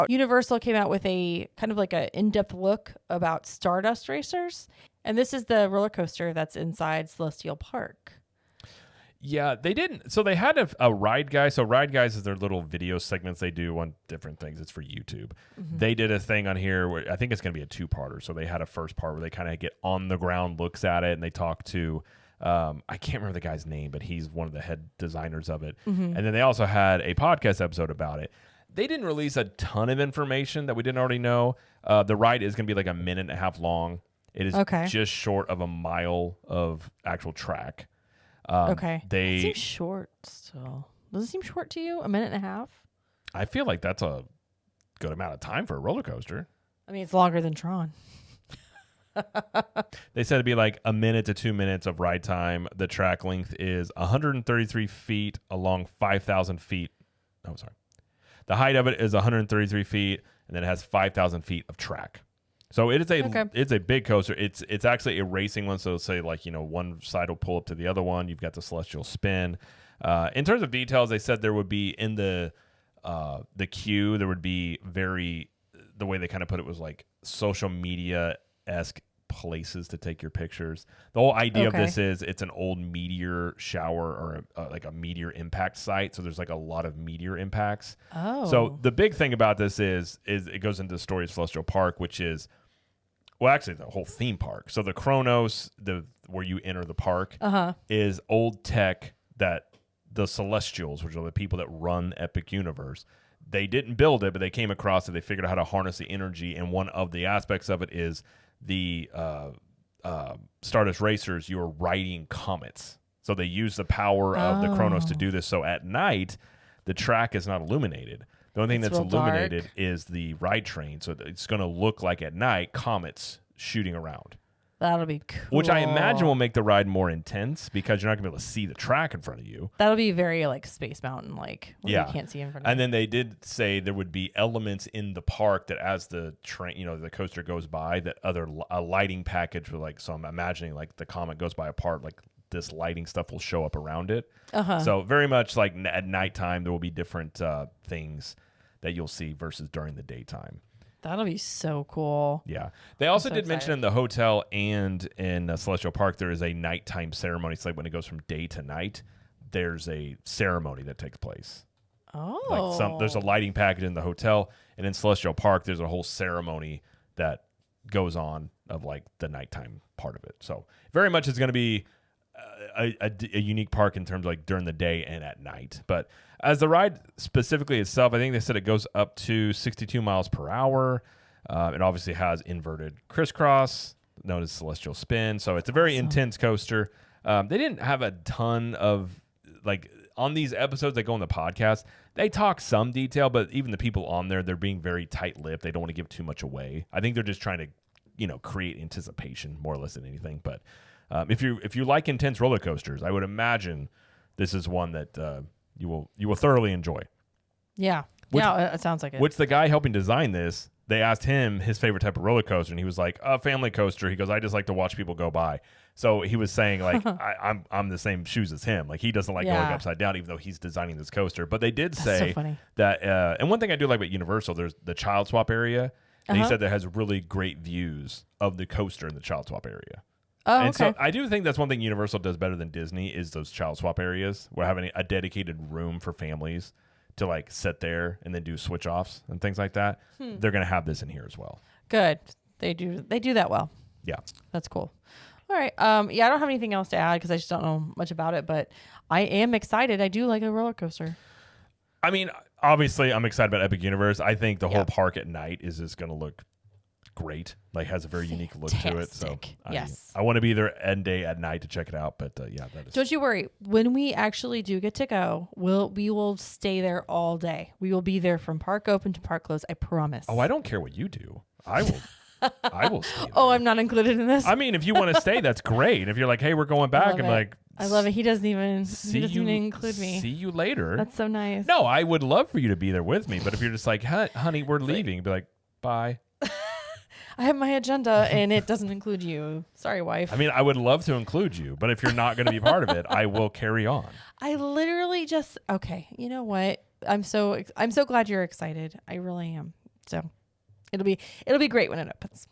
Universal came out with a kind of like a in-depth look about Stardust Racers. And this is the roller coaster that's inside Celestial Park. Yeah, they didn't. So they had a Ride Guy. So Ride Guys is their little video segments they do on different things. It's for YouTube. Mm-hmm. They did a thing on here where I think it's going to be a two-parter. So they had a first part where they kind of get on the ground looks at it and they talk to, I can't remember the guy's name, but he's one of the head designers of it. Mm-hmm. And then they also had a podcast episode about it. They didn't release a ton of information that we didn't already know. The ride is going to be like a minute and a half long. It is just short of a mile of actual track. It seems short still. Does it seem short to you? A minute and a half? I feel like that's a good amount of time for a roller coaster. I mean, it's longer than Tron. They said it'd be like a minute to 2 minutes of ride time. The track length is 133 feet along 5,000 feet. Oh, sorry. The height of it is 133 feet, and then it has 5,000 feet of track. So it is it's a big coaster. It's actually a racing one. So say like, one side will pull up to the other one. You've got the celestial spin. In terms of details, they said there would be in the queue, there would be the way they kind of put it was like social media-esque places to take your pictures. The whole idea of this is it's an old meteor shower or like a meteor impact site. So there's like a lot of meteor impacts. Oh. So the big thing about this is it goes into the story of Celestial Park, which is, well, actually the whole theme park. So the Kronos, where you enter the park, is old tech that the Celestials, which are the people that run Epic Universe, they didn't build it, but they came across it. They figured out how to harness the energy. And one of the aspects of it is the Stardust Racers, you're riding comets. So they use the power of the Kronos to do this. So at night, the track is not illuminated. The only thing that's illuminated is the ride train. So it's going to look like at night, comets shooting around. That'll be cool. Which I imagine will make the ride more intense because you're not going to be able to see the track in front of you. That'll be very like Space Mountain, like you can't see in front of you. And then they did say there would be elements in the park that as the train, the coaster goes by, that a lighting package with like, so I'm imagining like the comet goes by a part, like this lighting stuff will show up around it. So very much like at nighttime, there will be different things that you'll see versus during the daytime. That'll be so cool. Yeah. They also did mention in the hotel and in Celestial Park, there is a nighttime ceremony. It's like when it goes from day to night, there's a ceremony that takes place. Oh. Like there's a lighting package in the hotel, and in Celestial Park, there's a whole ceremony that goes on of like the nighttime part of it. So very much it's going to be a unique park in terms of like during the day and at night. But as the ride specifically itself, I think they said it goes up to 62 miles per hour. It obviously has inverted crisscross, known as Celestial Spin. So it's a very intense coaster. They didn't have a ton of, like, on these episodes that go on the podcast, they talk some detail, but even the people on there, they're being very tight-lipped. They don't want to give too much away. I think they're just trying to, create anticipation more or less than anything. But if you like intense roller coasters, I would imagine this is one that you will thoroughly enjoy. Yeah. It sounds like it. Which the guy helping design this, they asked him his favorite type of roller coaster, and he was like, a family coaster. He goes, I just like to watch people go by. So he was saying, like, I'm the same shoes as him. Like, he doesn't like going upside down, even though he's designing this coaster. But they did say that, and one thing I do like about Universal, there's the child swap area, and he said that has really great views of the coaster in the child swap area. Oh, and so I do think that's one thing Universal does better than Disney is those child swap areas. We're having a dedicated room for families to like sit there and then do switch offs and things like that. They're going to have this in here as well. Good. They do that well. Yeah. That's cool. All right. I don't have anything else to add because I just don't know much about it, but I am excited. I do like a roller coaster. I mean, obviously I'm excited about Epic Universe. I think the whole park at night is just going to look great. Like has a very unique look to it. So I want to be there end day at night to check it out. But that is. Don't you worry. When we actually do get to go, we will stay there all day. We will be there from park open to park close. I promise. Oh, I don't care what you do. I will. I will stay there. Oh, I'm not included in this. I mean, if you want to stay, that's great. If you're like, hey, we're going back, I'm like, I love it. He doesn't even include me. See you later. That's so nice. No, I would love for you to be there with me. But if you're just like, honey, we're leaving, be like, bye. I have my agenda and it doesn't include you. Sorry, wife. I mean, I would love to include you, but if you're not going to be part of it, I will carry on. I literally okay. You know what? I'm so glad you're excited. I really am. So it'll be great when it opens.